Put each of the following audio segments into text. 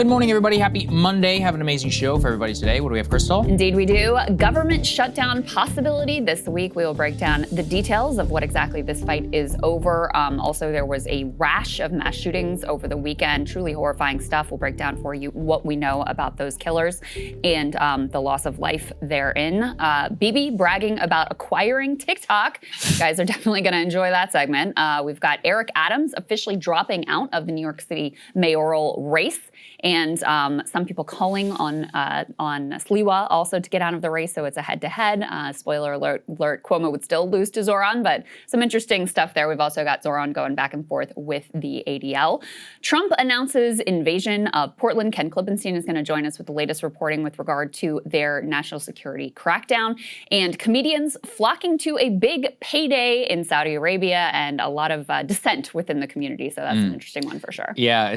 Good morning, everybody. Happy Monday. Have an amazing show for everybody today. What do we have, Krystal? Indeed we do. Government shutdown possibility. This week we will break down the details of what exactly this fight is over. Also, there was a rash of mass shootings over the weekend. Truly horrifying stuff. We'll break down for you what we know about those killers and the loss of life therein. Bibi bragging about acquiring TikTok. You guys are definitely going to enjoy that segment. We've got Eric Adams officially dropping out of the New York City mayoral race. And some people calling on Sliwa also to get out of the race, so it's a head-to-head. Spoiler alert, Cuomo would still lose to Zoran, but some interesting stuff there. We've also got Zoran going back and forth with the ADL. Trump announces invasion of Portland. Ken Klippenstein is going to join us with the latest reporting with regard to their national security crackdown. And comedians flocking to a big payday in Saudi Arabia, and a lot of dissent within the community, so that's an interesting one for sure. Yeah,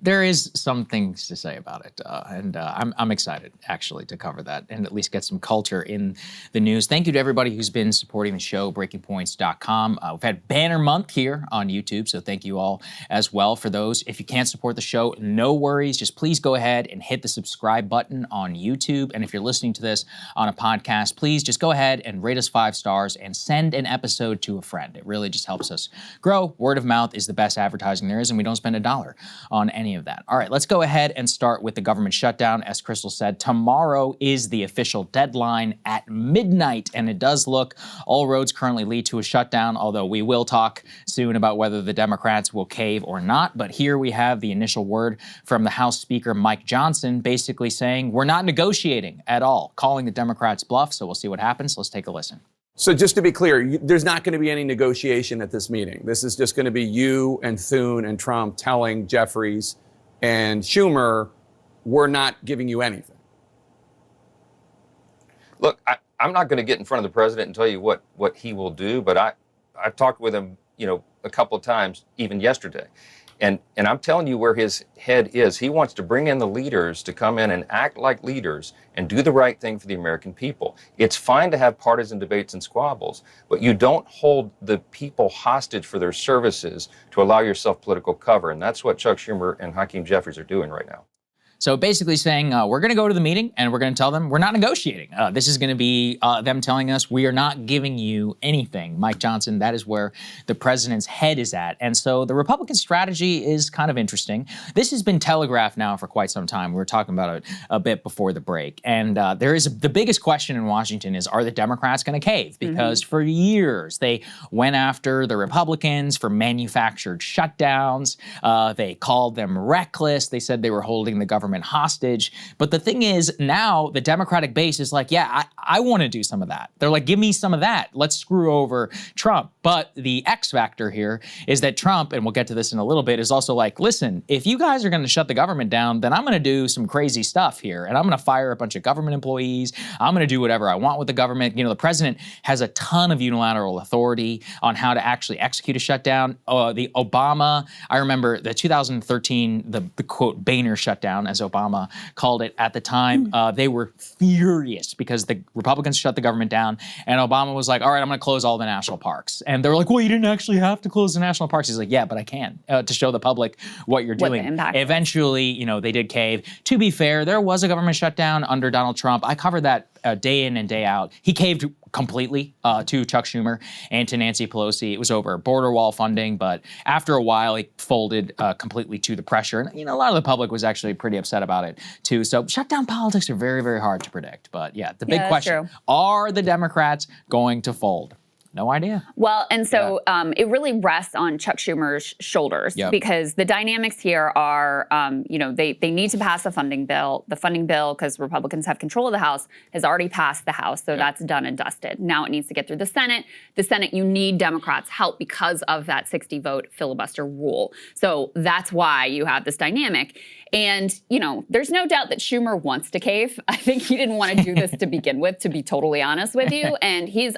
there is some things to say about it, and I'm excited actually to cover that and at least get some culture in the news. Thank you to everybody who's been supporting the show, breakingpoints.com. We've had Banner Month here on YouTube, so thank you all as well for those. If you can't support the show, no worries. Just please go ahead and hit the subscribe button on YouTube, and if you're listening to this on a podcast, please just go ahead and rate us 5 stars and send an episode to a friend. It really just helps us grow. Word of mouth is the best advertising there is, and we don't spend $1 on any of that. All right, let's go ahead and start with the government shutdown. As Krystal said, tomorrow is the official deadline at midnight, and it does look all roads currently lead to a shutdown, although we will talk soon about whether the Democrats will cave or not. But here we have the initial word from the House Speaker, Mike Johnson, basically saying we're not negotiating at all, calling the Democrats bluff. So we'll see what happens. Let's take a listen. So just to be clear, there's not going to be any negotiation at this meeting. This is just going to be you and Thune and Trump telling Jeffries and Schumer, we're not giving you anything. Look, I'm not going to get in front of the president and tell you what he will do, but I've talked with him, a couple of times, even yesterday. And I'm telling you where his head is. He wants to bring in the leaders to come in and act like leaders and do the right thing for the American people. It's fine to have partisan debates and squabbles, but you don't hold the people hostage for their services to allow yourself political cover. And that's what Chuck Schumer and Hakeem Jeffries are doing right now. So basically saying, we're going to go to the meeting and we're going to tell them we're not negotiating. This is going to be them telling us we are not giving you anything. Mike Johnson, that is where the president's head is at. And so the Republican strategy is kind of interesting. This has been telegraphed now for quite some time. We were talking about it a bit before the break. And the biggest question in Washington is, are the Democrats going to cave? Because for years they went after the Republicans for manufactured shutdowns. They called them reckless. They said they were holding the government hostage. But the thing is, now the Democratic base is like, yeah, I want to do some of that. They're like, give me some of that. Let's screw over Trump. But the X factor here is that Trump, and we'll get to this in a little bit, is also like, listen, if you guys are going to shut the government down, then I'm going to do some crazy stuff here. And I'm going to fire a bunch of government employees. I'm going to do whatever I want with the government. The president has a ton of unilateral authority on how to actually execute a shutdown. The Obama, I remember the 2013, the quote, Boehner shutdown, as Obama called it at the time. They were furious because the Republicans shut the government down, and Obama was like, all right, I'm going to close all the national parks. And they're like, well, you didn't actually have to close the national parks. He's like, yeah, but I can, to show the public what you're doing. Eventually, they did cave. To be fair, there was a government shutdown under Donald Trump. I covered that day in and day out. He caved completely to Chuck Schumer and to Nancy Pelosi. It was over border wall funding, but after a while, he folded completely to the pressure. And, a lot of the public was actually pretty upset about it, too. So shutdown politics are very, very hard to predict. But yeah, the big question, are the Democrats going to fold? No idea. Well, and so it really rests on Chuck Schumer's shoulders because the dynamics here are, they need to pass a funding bill. The funding bill, because Republicans have control of the House, has already passed the House, so that's done and dusted. Now it needs to get through the Senate. The Senate, you need Democrats' help because of that 60-vote filibuster rule. So that's why you have this dynamic. And, there's no doubt that Schumer wants to cave. I think he didn't want to do this to begin with, to be totally honest with you. And he's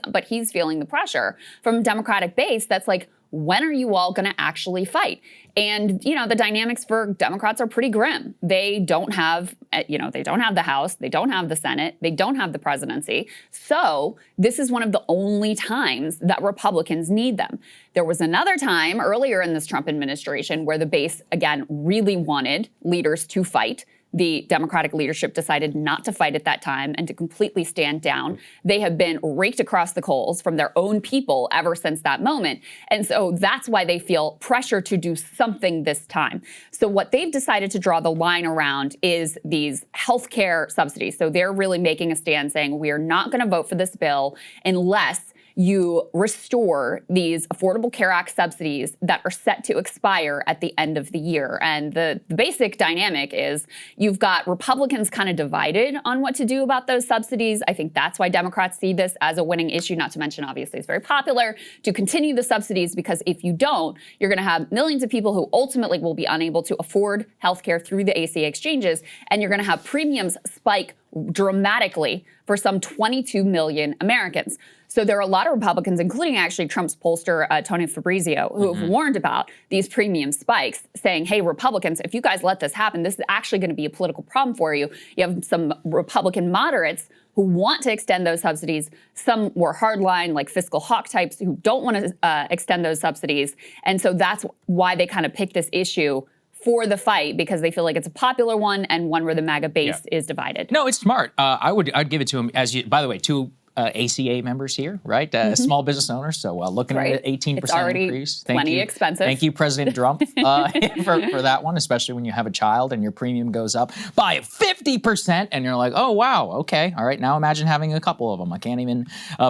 feeling the pressure from Democratic base that's like, when are you all going to actually fight? And, you know, the dynamics for Democrats are pretty grim. They don't have, they don't have the House, they don't have the Senate, they don't have the presidency. So this is one of the only times that Republicans need them. There was another time earlier in this Trump administration where the base, again, really wanted leaders to fight. The Democratic leadership decided not to fight at that time and to completely stand down. They have been raked across the coals from their own people ever since that moment. And so that's why they feel pressure to do something this time. So what they've decided to draw the line around is these healthcare subsidies. So they're really making a stand saying, we are not going to vote for this bill unless you restore these Affordable Care Act subsidies that are set to expire at the end of the year. And the basic dynamic is you've got Republicans kind of divided on what to do about those subsidies. I think that's why Democrats see this as a winning issue, not to mention, obviously, it's very popular to continue the subsidies, because if you don't, you're going to have millions of people who ultimately will be unable to afford healthcare through the ACA exchanges, and you're going to have premiums spike dramatically for some 22 million Americans. So there are a lot of Republicans, including actually Trump's pollster, Tony Fabrizio, who have warned about these premium spikes, saying, hey, Republicans, if you guys let this happen, this is actually going to be a political problem for you. You have some Republican moderates who want to extend those subsidies, some more hardline, like fiscal hawk types, who don't want to extend those subsidies. And so that's why they kind of pick this issue for the fight, because they feel like it's a popular one and one where the MAGA base is divided. No, it's smart. I'd give it to him by the way, two ACA members here, right? Small business owners. So looking at an 18% increase. Plenty expensive. Thank you, President Trump, for that one, especially when you have a child and your premium goes up by 50%. And you're like, oh, wow, okay. All right, now imagine having a couple of them. I can't even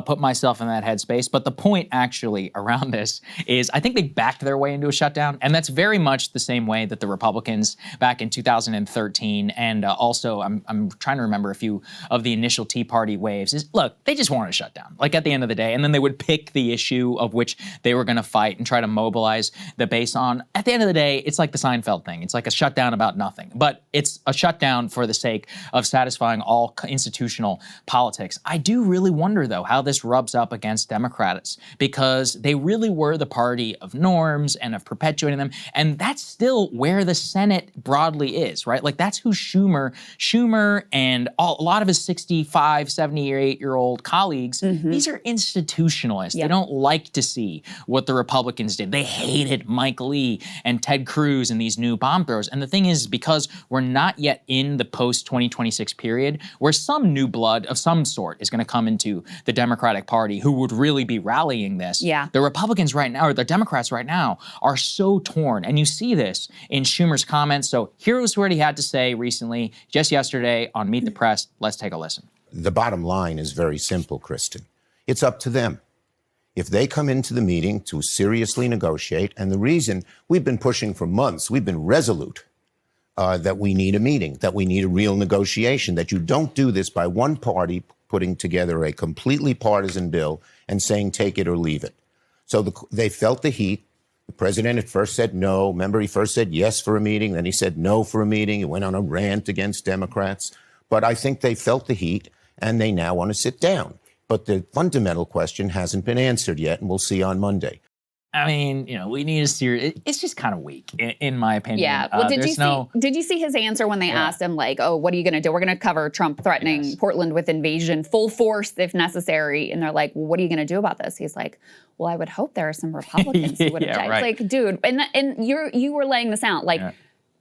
put myself in that headspace. But the point actually around this is I think they backed their way into a shutdown. And that's very much the same way that the Republicans back in 2013 and also I'm trying to remember a few of the initial Tea Party waves is, look, they just wanted to shut down, like at the end of the day. And then they would pick the issue of which they were going to fight and try to mobilize the base on. At the end of the day, it's like the Seinfeld thing. It's like a shutdown about nothing, but it's a shutdown for the sake of satisfying all institutional politics. I do really wonder, though, how this rubs up against Democrats, because they really were the party of norms and of perpetuating them. And that's still where the Senate broadly is, right? Like that's who Schumer and a lot of his 65, 78-year-old colleagues, these are institutionalists. They don't like to see what the Republicans did. They hated Mike Lee and Ted Cruz and these new bomb throws. And the thing is, because we're not yet in the post-2026 period where some new blood of some sort is going to come into the Democratic Party who would really be rallying this. The Republicans right now, or the Democrats right now, are so torn. And you see this in Schumer's comments. So here's what he had to say recently, just yesterday on Meet the Press. Let's take a listen. The bottom line is very simple, Kristen. It's up to them. If they come into the meeting to seriously negotiate, and the reason we've been pushing for months, we've been resolute that we need a meeting, that we need a real negotiation, that you don't do this by one party putting together a completely partisan bill and saying take it or leave it. So they felt the heat. The president at first said no. Remember, he first said yes for a meeting, then he said no for a meeting. He went on a rant against Democrats. But I think they felt the heat, and they now want to sit down. But the fundamental question hasn't been answered yet, and we'll see on Monday. I mean, we need a serious. It's just kind of weak, in my opinion. Yeah. Well, did you see his answer when they asked him, like, oh, what are you going to do? We're going to cover Trump threatening Portland with invasion, full force if necessary. And they're like, well, what are you going to do about this? He's like, well, I would hope there are some Republicans who would have died. Right. It's like, dude, and you were laying this out. Like,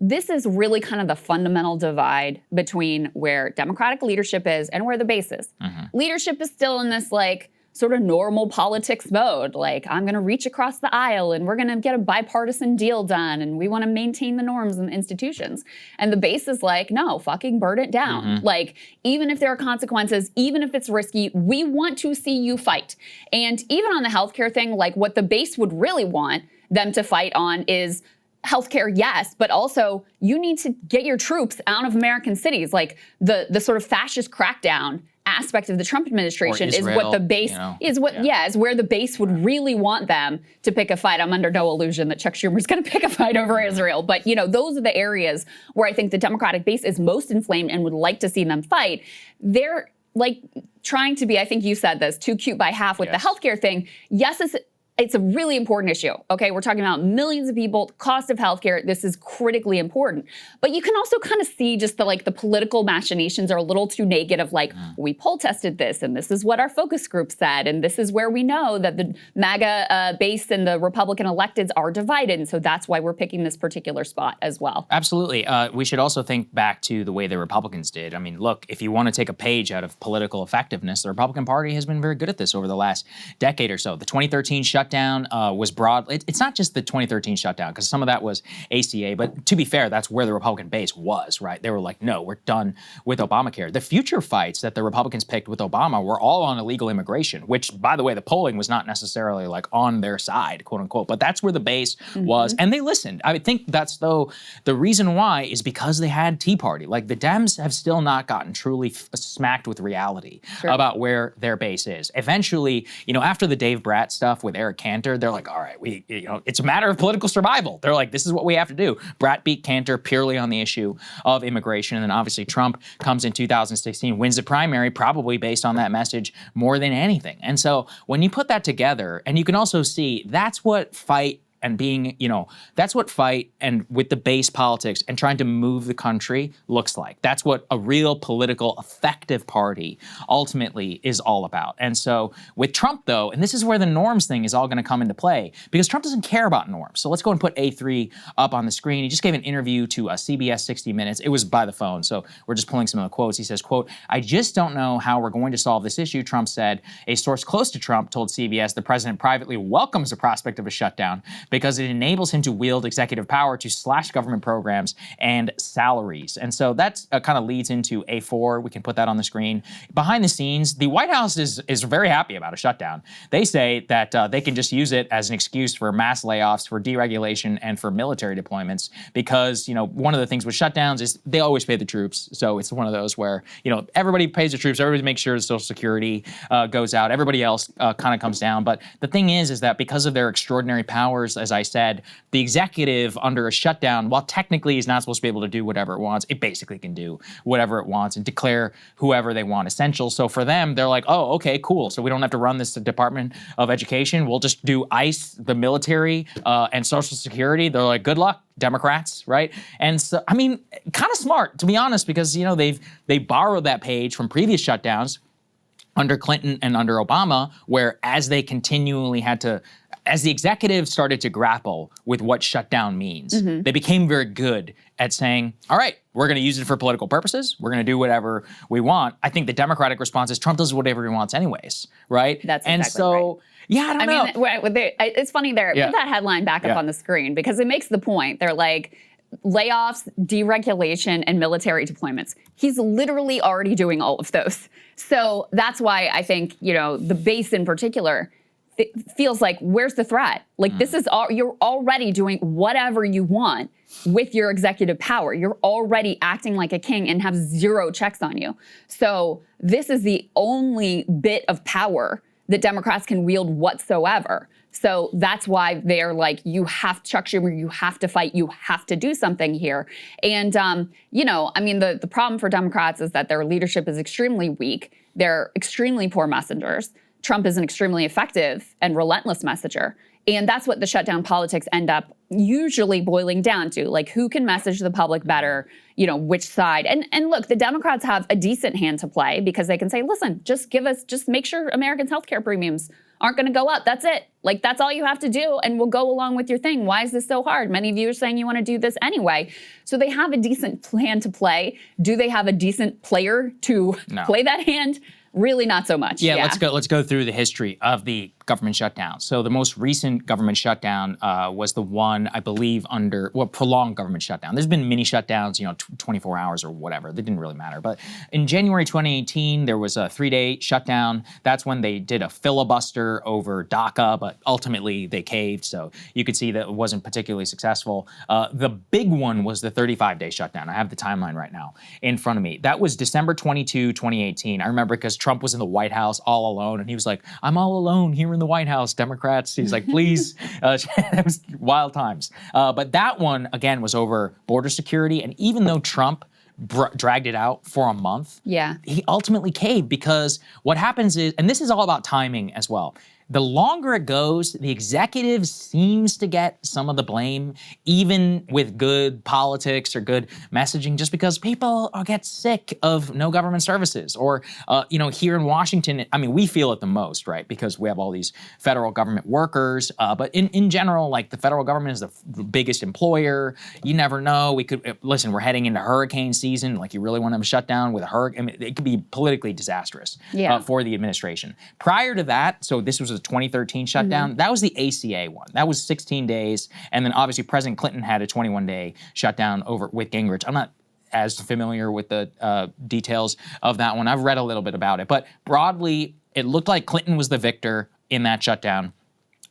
this is really kind of the fundamental divide between where Democratic leadership is and where the base is. Leadership is still in this, like, sort of normal politics mode. Like, I'm going to reach across the aisle and we're going to get a bipartisan deal done and we want to maintain the norms and institutions. And the base is like, no, fucking burn it down. Like, even if there are consequences, even if it's risky, we want to see you fight. And even on the healthcare thing, like what the base would really want them to fight on is healthcare, yes, but also you need to get your troops out of American cities. Like the sort of fascist crackdown aspect of the Trump administration Israel, is what the base is where the base would really want them to pick a fight. I'm under no illusion that Chuck Schumer's going to pick a fight over Israel, but those are the areas where I think the Democratic base is most inflamed and would like to see them fight. They're like trying to be, I think you said this, too cute by half with the healthcare thing. Yes, it's a really important issue, okay? We're talking about millions of people, cost of healthcare. This is critically important. But you can also kind of see just the political machinations are a little too negative, we poll tested this, and this is what our focus group said, and this is where we know that the MAGA base and the Republican electeds are divided, and so that's why we're picking this particular spot as well. Absolutely. We should also think back to the way the Republicans did. I mean, look, if you want to take a page out of political effectiveness, the Republican Party has been very good at this over the last decade or so. The 2013 shutdown was broad. It's not just the 2013 shutdown, because some of that was ACA, but to be fair, that's where the Republican base was, right? They were like, no, we're done with Obamacare. The future fights that the Republicans picked with Obama were all on illegal immigration, which, by the way, the polling was not necessarily on their side, quote unquote, but that's where the base was, and they listened. I think that's, though, the reason why is because they had Tea Party. The Dems have still not gotten truly smacked with reality about where their base is. Eventually, after the Dave Brat stuff with Eric Cantor, they're like, all right, it's a matter of political survival. They're like, this is what we have to do. Brat beat Cantor purely on the issue of immigration. And then obviously Trump comes in 2016, wins the primary, probably based on that message more than anything. And so when you put that together, and you can also see that's what fight and being, that's what fight and with the base politics and trying to move the country looks like. That's what a real political effective party ultimately is all about. And so with Trump, though, and this is where the norms thing is all going to come into play, because Trump doesn't care about norms. So let's go and put A3 up on the screen. He just gave an interview to CBS 60 Minutes. It was by the phone, so we're just pulling some of the quotes. He says, quote, "I just don't know how we're going to solve this issue," Trump said. A source close to Trump told CBS the president privately welcomes the prospect of a shutdown because it enables him to wield executive power to slash government programs and salaries. And so that kind of leads into A4. We can put that on the screen. Behind the scenes, the White House is very happy about a shutdown. They say that they can just use it as an excuse for mass layoffs, for deregulation, and for military deployments because, one of the things with shutdowns is they always pay the troops. So it's one of those where, everybody pays the troops, everybody makes sure Social Security goes out, everybody else kind of comes down. But the thing is that because of their extraordinary powers, as I said, the executive under a shutdown, while technically is not supposed to be able to do whatever it wants, it basically can do whatever it wants and declare whoever they want essential. So for them, they're like, oh, okay, cool. So we don't have to run this Department of Education. We'll just do ICE, the military, and Social Security. They're like, good luck, Democrats, right? And so, kind of smart, to be honest, because, they borrowed that page from previous shutdowns under Clinton and under Obama, where as they continually as the executive started to grapple with what shutdown means, they became very good at saying, all right, we're going to use it for political purposes. We're going to do whatever we want. I think the Democratic response is Trump does whatever he wants anyways, right? That's and exactly so, right. Yeah, I don't know. It's funny there. Put that headline back up on the screen because it makes the point. They're like, layoffs, deregulation, and military deployments. He's literally already doing all of those. So that's why I think, the base in particular feels like, where's the threat? This is all, you're already doing whatever you want with your executive power. You're already acting like a king and have zero checks on you. So this is the only bit of power that Democrats can wield whatsoever. So that's why they're like, you have Chuck Schumer, you have to fight, you have to do something here. And, the problem for Democrats is that their leadership is extremely weak. They're extremely poor messengers. Trump is an extremely effective and relentless messenger. And that's what the shutdown politics end up usually boiling down to, who can message the public better, which side. And look, the Democrats have a decent hand to play because they can say, listen, just make sure Americans' healthcare premiums aren't going to go up. That's it. That's all you have to do, and we'll go along with your thing. Why is this so hard? Many of you are saying you want to do this anyway. So they have a decent plan to play. Do they have a decent player to play that hand? Really not so much. Yeah, let's go through the history of the government shutdown. So the most recent government shutdown was the one, I believe, prolonged government shutdown. There's been mini shutdowns, 24 hours or whatever. They didn't really matter. But in January 2018, there was a 3-day shutdown. That's when they did a filibuster over DACA, but ultimately they caved. So you could see that it wasn't particularly successful. The big one was the 35-day shutdown. I have the timeline right now in front of me. That was December 22, 2018. I remember because Trump was in the White House all alone, and he was like, I'm all alone here in the White House, Democrats. He's like, please. It was wild times. But that one, again, was over border security. And even though Trump dragged it out for a month, he ultimately caved because what happens is, and this is all about timing as well, the longer it goes, the executive seems to get some of the blame, even with good politics or good messaging, just because people get sick of no government services. Or, here in Washington, I mean, we feel it the most, right? Because we have all these federal government workers. But in general, like the federal government is the biggest employer. You never know. Listen, we're heading into hurricane season. Like, you really want to shut down with a hurricane? I mean, it could be politically disastrous for the administration. Prior to that, so this was a 2013 shutdown. That was the ACA one. That was 16 days. And then obviously President Clinton had a 21-day shutdown over with Gingrich. I'm not as familiar with the details of that one. I've read a little bit about it. But broadly, it looked like Clinton was the victor in that shutdown.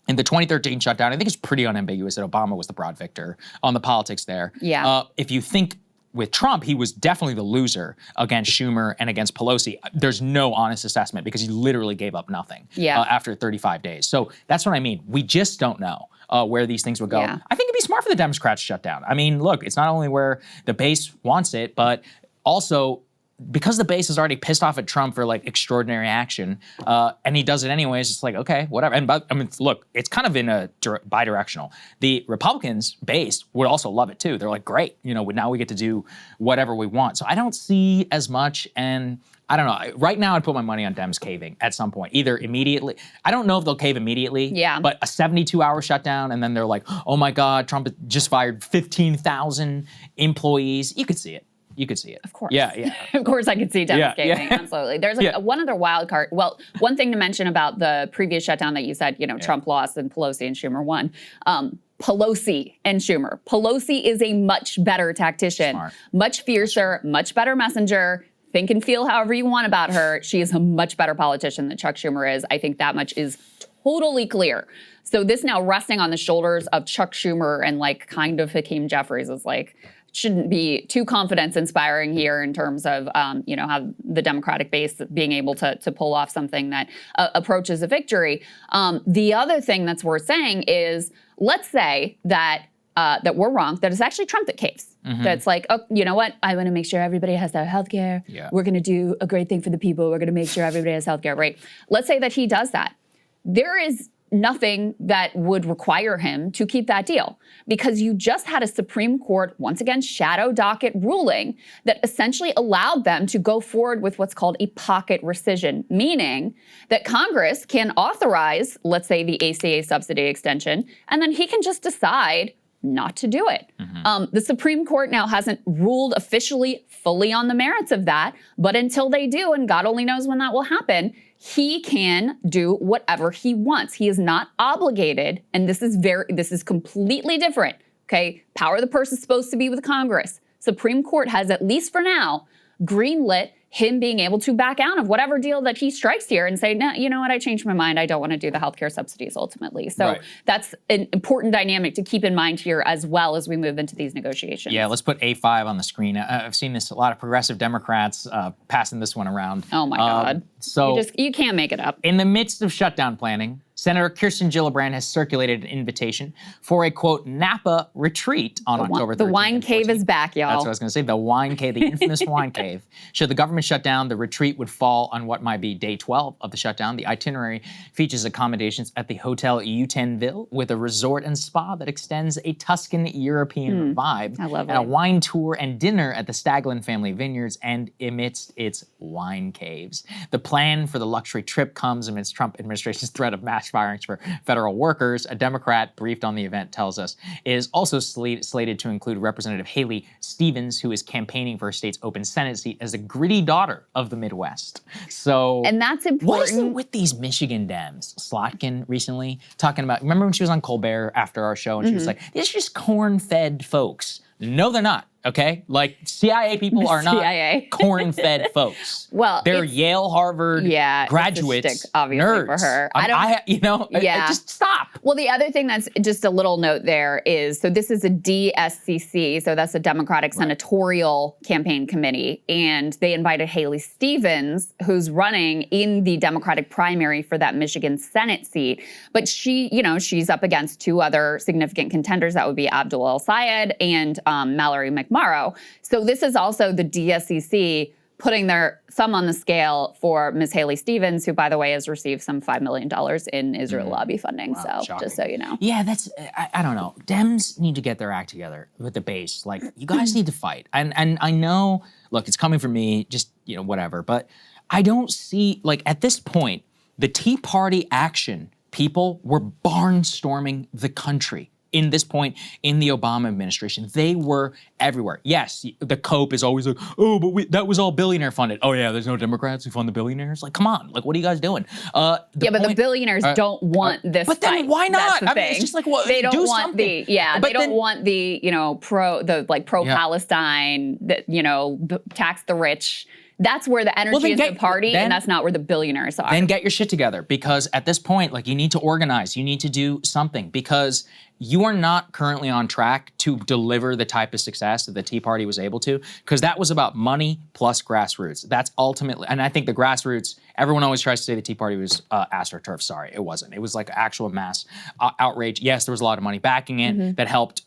In the 2013 shutdown, I think it's pretty unambiguous that Obama was the broad victor on the politics there. Yeah. If you think with Trump, he was definitely the loser against Schumer and against Pelosi. There's no honest assessment because he literally gave up nothing after 35 days. So that's what I mean. We just don't know where these things would go. Yeah. I think it'd be smart for the Democrats to shut down. I mean, look, it's not only where the base wants it, but also because the base is already pissed off at Trump for like extraordinary action, and he does it anyways, it's like, okay, whatever. And I mean, look, it's kind of in a bidirectional. The Republicans base would also love it too. They're like, great, now we get to do whatever we want. So I don't see as much, and I don't know. Right now, I'd put my money on Dems caving at some point, either immediately. I don't know if they'll cave immediately, but a 72-hour shutdown, and then they're like, oh my God, Trump just fired 15,000 employees. You could see it. You could see it. Of course. Yeah. Of course I could see Dems caving, absolutely. There's one other wild card. Well, one thing to mention about the previous shutdown that you said, Trump lost and Pelosi and Schumer won. Pelosi and Schumer. Pelosi is a much better tactician, much fiercer, much better messenger. Think and feel however you want about her. She is a much better politician than Chuck Schumer is. I think that much is totally clear. So this now resting on the shoulders of Chuck Schumer and like kind of Hakeem Jeffries is like, shouldn't be too confidence-inspiring here in terms of, how the Democratic base being able to pull off something that approaches a victory. The other thing that's worth saying is, let's say that that we're wrong, that it's actually Trump that caves. That's like, oh, you know what? I want to make sure everybody has their health care. We're going to do a great thing for the people. We're going to make sure everybody has health care, right? Let's say that he does that. There is nothing that would require him to keep that deal because you just had a Supreme Court, once again, shadow docket ruling that essentially allowed them to go forward with what's called a pocket rescission, meaning that Congress can authorize, let's say, the ACA subsidy extension, and then he can just decide not to do it. The Supreme Court now hasn't ruled officially fully on the merits of that, but until they do, and God only knows when that will happen, he can do whatever he wants. He is not obligated, and this is completely different, okay? Power of the purse is supposed to be with Congress. Supreme Court has, at least for now, greenlit him being able to back out of whatever deal that he strikes here and say, no, you know what, I changed my mind. I don't want to do the healthcare subsidies ultimately. So that's an important dynamic to keep in mind here as well as we move into these negotiations. Yeah, let's put A5 on the screen. I've seen this, a lot of progressive Democrats passing this one around. Oh my God. So you can't make it up. In the midst of shutdown planning, Senator Kirsten Gillibrand has circulated an invitation for a, quote, Napa retreat on October 13th. The wine cave is back, y'all. That's what I was going to say, the wine cave, the infamous wine cave. Should the government shut down, the retreat would fall on what might be day 12 of the shutdown. The itinerary features accommodations at the Hotel Utenville with a resort and spa that extends a Tuscan European vibe. I love it. And a wine tour and dinner at the Staglin family vineyards and amidst its wine caves. The plan for the luxury trip comes amidst Trump administration's threat of mass firings for federal workers. A Democrat briefed on the event tells us is also slated to include Representative Haley Stevens, who is campaigning for her state's open Senate seat as a gritty daughter of the Midwest. So, and that's important. What is it with these Michigan Dems? Slotkin recently talking about, remember when she was on Colbert after our show and she was like, these are just corn-fed folks. No, they're not. Okay, like CIA people are not corn-fed folks. Well, they're Yale, Harvard graduates, it's a stick, obviously, nerds. For her. Just stop. Well, the other thing that's just a little note there is, so this is a DSCC, so that's a Democratic Senatorial Campaign Committee, and they invited Haley Stevens, who's running in the Democratic primary for that Michigan Senate seat, but she's up against two other significant contenders. That would be Abdul El Sayed and Mallory McMorrow. So this is also the DSCC putting their thumb on the scale for Ms. Haley Stevens, who, by the way, has received some $5 million in Israel lobby funding. Wow, so shocking. just so you know. Yeah, that's, I don't know. Dems need to get their act together with the base. Like, you guys need to fight. And I know, look, it's coming from me, just, you know, whatever. But I don't see, like, at this point, the Tea Party action people were barnstorming the country. In this point in the Obama administration, they were everywhere. Yes, the cope is always like, oh, but that was all billionaire funded. Oh yeah, there's no Democrats who fund the billionaires. Like, come on, like, what are you guys doing? But the billionaires don't want this. But then fight. why not? That's the I mean, thing. it's just like, well, they don't do want something. they don't want the pro-Palestine, that tax the rich. That's where the energy is the party, and that's not where the billionaires are. Then get your shit together, because at this point, like, you need to organize. You need to do something, because you are not currently on track to deliver the type of success that the Tea Party was able to, because that was about money plus grassroots. That's ultimately, and I think the grassroots, everyone always tries to say the Tea Party was AstroTurf. Sorry, it wasn't. It was like actual mass outrage. Yes, there was a lot of money backing it that helped,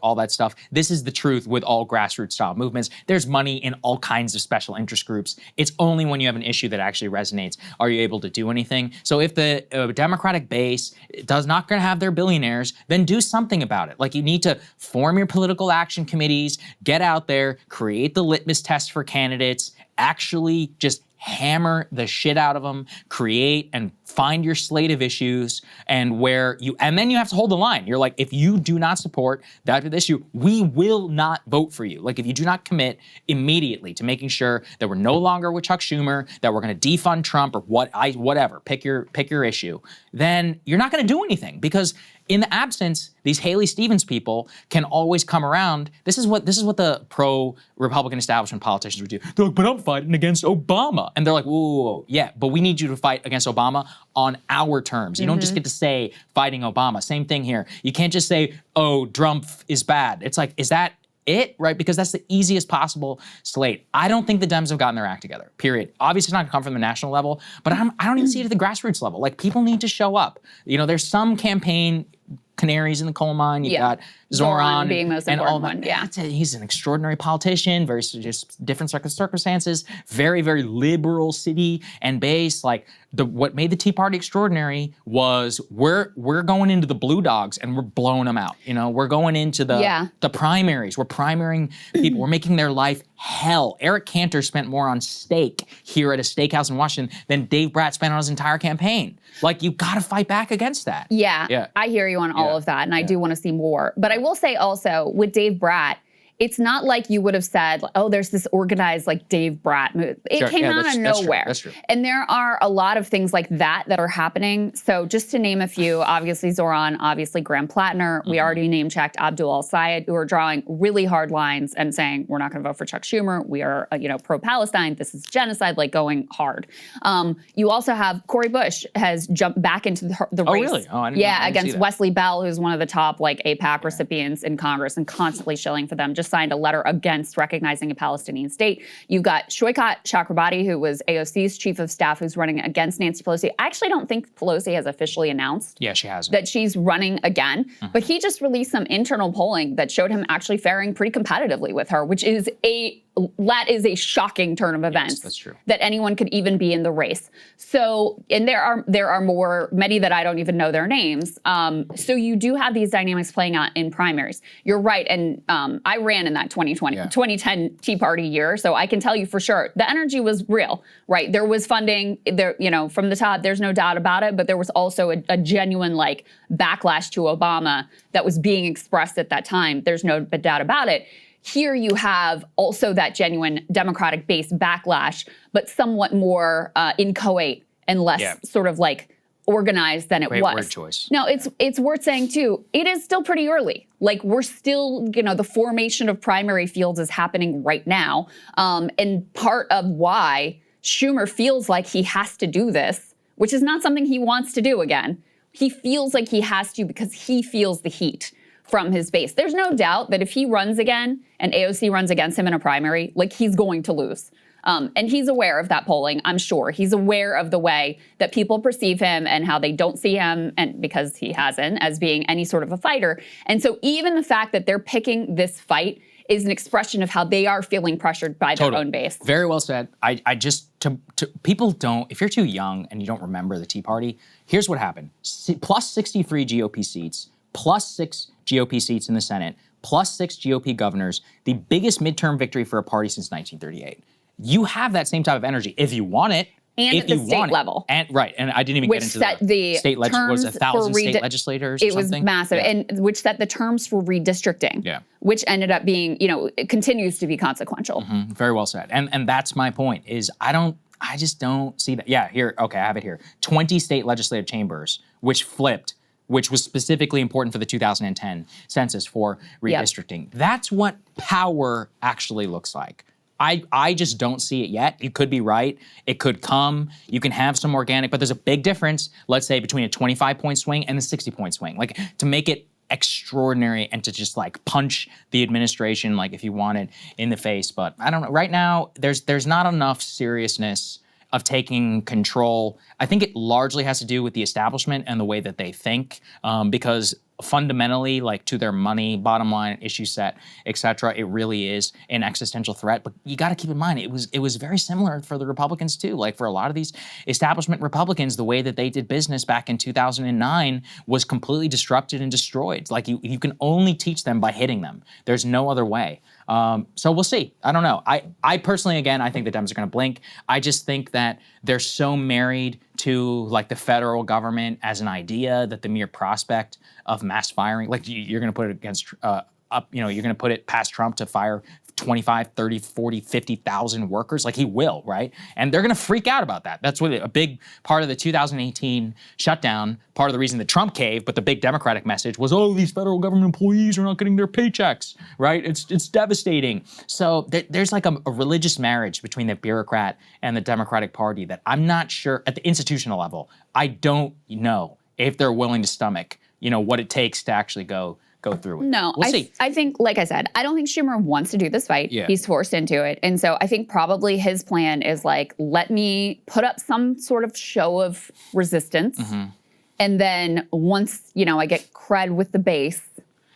all that stuff. This is the truth with all grassroots style movements. There's money in all kinds of special interest groups. It's only when you have an issue that actually resonates are you able to do anything. So if the Democratic base does not going to have their billionaires, then do something about it. Like, you need to form your political action committees, get out there, create the litmus test for candidates, actually just hammer the shit out of them, create and find your slate of issues, and then you have to hold the line. You're like, if you do not support that issue, we will not vote for you. Like, if you do not commit immediately to making sure that we're no longer with Chuck Schumer, that we're going to defund Trump or whatever, pick your issue, then you're not going to do anything, because in the absence, these Haley Stevens people can always come around. This is what the pro-Republican establishment politicians would do. They're like, but I'm fighting against Obama. And they're like, whoa, yeah, but we need you to fight against Obama on our terms. You don't just get to say fighting Obama. Same thing here. You can't just say, oh, Trump is bad. It's like, is that it, right? Because that's the easiest possible slate. I don't think the Dems have gotten their act together, period. Obviously, it's not gonna come from the national level, but I don't even see it at the grassroots level. Like, people need to show up. There's some campaign canaries in the coal mine. You've got Zoran being most and all important that. one. Yeah. He's an extraordinary politician, very just different circumstances, very, very liberal city and base. Like, what made the Tea Party extraordinary was we're going into the blue dogs and we're blowing them out. We're going into the primaries. We're primarying people. We're making their life hell. Eric Cantor spent more on steak here at a steakhouse in Washington than Dave Brat spent on his entire campaign. Like, you got to fight back against that. Yeah, I hear you on all of that, and I do want to see more. But I will say also, with Dave Brat, it's not like you would have said, oh, there's this organized like Dave Brat move. It came out of nowhere. That's true. And there are a lot of things like that are happening. So just to name a few, obviously Zoran, obviously Graham Plattner. We already name-checked Abdul al-Sayed, who are drawing really hard lines and saying, we're not going to vote for Chuck Schumer. We are, pro-Palestine. This is genocide, like going hard. You also have Cori Bush has jumped back into the race. Oh, really? Oh, I didn't know. Against Wesley Bell, who's one of the top AIPAC recipients in Congress and constantly shilling for them. Just signed a letter against recognizing a Palestinian state. You've got Shoikat Chakrabarti, who was AOC's chief of staff, who's running against Nancy Pelosi. I actually don't think Pelosi has officially announced she hasn't. that she's running again, but he just released some internal polling that showed him actually faring pretty competitively with her, which is a shocking turn of events. Yes, that's true. That anyone could even be in the race. So, and there are many that I don't even know their names. So you do have these dynamics playing out in primaries. You're right, and I ran in that 2010 Tea Party year, so I can tell you for sure the energy was real. Right, there was funding there, from the top. There's no doubt about it. But there was also a genuine backlash to Obama that was being expressed at that time. There's no doubt about it. Here you have also that genuine Democratic base backlash, but somewhat more inchoate and less sort of organized than it was. Great word choice. Now, it's worth saying too, it is still pretty early. We're still, the formation of primary fields is happening right now. And part of why Schumer feels like he has to do this, which is not something he wants to do again. He feels like he has to because he feels the heat from his base. There's no doubt that if he runs again and AOC runs against him in a primary, he's going to lose. And he's aware of that polling, I'm sure. He's aware of the way that people perceive him and how they don't see him, and because he hasn't, as being any sort of a fighter. And so even the fact that they're picking this fight is an expression of how they are feeling pressured by their own base. Very well said. I just, people don't, if you're too young and you don't remember the Tea Party, here's what happened. Plus 63 GOP seats, plus 6 GOP seats in the Senate, plus 6 GOP governors, the biggest midterm victory for a party since 1938. You have that same type of energy if you want it. And if at the you state want level. And right, and I didn't even which get into set the state was terms 1,000 for state legislators or it was something? massive, Yeah. and which set the terms for redistricting, Yeah. which ended up being, it continues to be consequential. Very well said. And that's my point is I just don't see that. Yeah, here, okay, I have it here. 20 state legislative chambers, which flipped, which was specifically important for the 2010 census for redistricting. Yep. That's what power actually looks like. I just don't see it yet. You could be right. It could come. You can have some organic, but there's a big difference, let's say, between a 25-point swing and a 60-point swing. Like, to make it extraordinary and to just like punch the administration, like if you wanted, in the face. But I don't know. Right now, there's not enough seriousness of taking control. I think it largely has to do with the establishment and the way that they think, because fundamentally, like to their money, bottom line, issue set, et cetera, it really is an existential threat. But you got to keep in mind, it was very similar for the Republicans too. Like for a lot of these establishment Republicans, the way that they did business back in 2009 was completely disrupted and destroyed. Like you can only teach them by hitting them. There's no other way. So we'll see. I don't know. I personally, again, I think the Dems are going to blink. I just think that they're so married to like the federal government as an idea that the mere prospect of mass firing, like you're going to put it against, you're going to put it past Trump to fire 25, 30, 40, 50,000 workers. Like he will, right? And they're going to freak out about that. That's what a big part of the 2018 shutdown, part of the reason that Trump caved, but the big Democratic message was, oh, these federal government employees are not getting their paychecks, right? It's devastating. So there's like a religious marriage between the bureaucrat and the Democratic Party that I'm not sure, at the institutional level, I don't know if they're willing to stomach, what it takes to actually go through with. No, we'll see. I think, like I said, I don't think Schumer wants to do this fight. Yeah. He's forced into it. And so I think probably his plan is like, let me put up some sort of show of resistance. Mm-hmm. And then once, I get cred with the base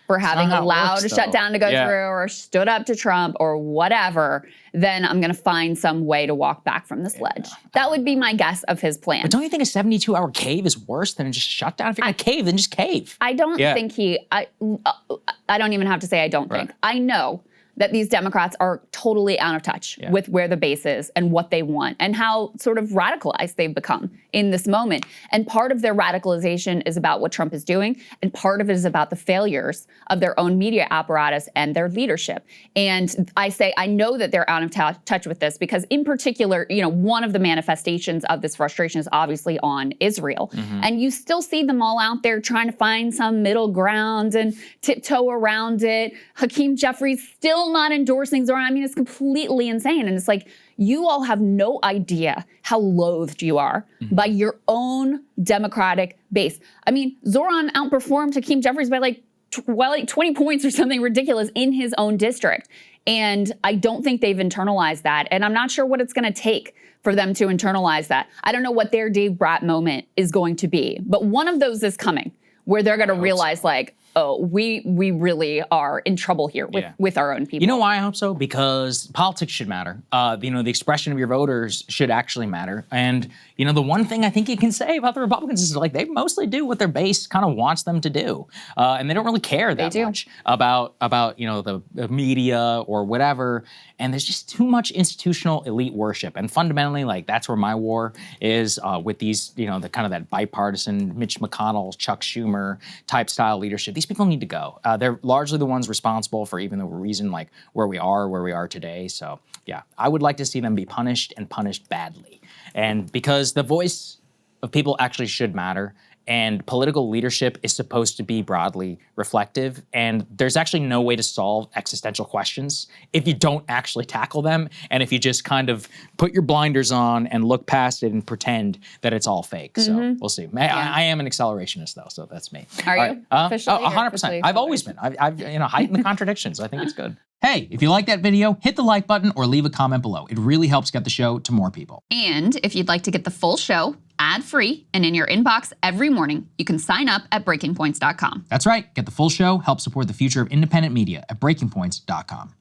for having allowed a shutdown to go through or stood up to Trump or whatever, then I'm going to find some way to walk back from this ledge. That would be my guess of his plan. But don't you think a 72-hour cave is worse than just shut down? If you're going to cave, then just cave. I don't think I don't even have to say I don't think. I know that these Democrats are totally out of touch with where the base is and what they want and how sort of radicalized they've become in this moment. And part of their radicalization is about what Trump is doing, and part of it is about the failures of their own media apparatus and their leadership. And I know that they're out of touch with this because, in particular, one of the manifestations of this frustration is obviously on Israel. Mm-hmm. And you still see them all out there trying to find some middle ground and tiptoe around it. Hakeem Jeffries still not endorsing Zoran. I mean, it's completely insane. And it's like, you all have no idea how loathed you are by your own Democratic base. I mean, Zoran outperformed Hakeem Jeffries by like 20 points or something ridiculous in his own district. And I don't think they've internalized that. And I'm not sure what it's going to take for them to internalize that. I don't know what their Dave Brat moment is going to be, but one of those is coming where they're going to realize like, oh, we really are in trouble here with our own people. You know why I hope so? Because politics should matter. The expression of your voters should actually matter. And, the one thing I think you can say about the Republicans is like they mostly do what their base kind of wants them to do. And they don't really care that much about the media or whatever. And there's just too much institutional elite worship. And fundamentally, like that's where my war is with these, the kind of that bipartisan Mitch McConnell, Chuck Schumer type style leadership. These people need to go. They're largely the ones responsible for even the reason like where we are today. So yeah, I would like to see them be punished and punished badly. And because the voice of people actually should matter, and political leadership is supposed to be broadly reflective, and there's actually no way to solve existential questions if you don't actually tackle them, and if you just kind of put your blinders on and look past it and pretend that it's all fake. So we'll see. I am an accelerationist though, so that's me. Are you? Officially? 100%. I've always been. I've heightened the contradictions. I think it's good. Hey, if you like that video, hit the like button or leave a comment below. It really helps get the show to more people. And if you'd like to get the full show ad-free and in your inbox every morning, you can sign up at breakingpoints.com. That's right. Get the full show, help support the future of independent media at breakingpoints.com.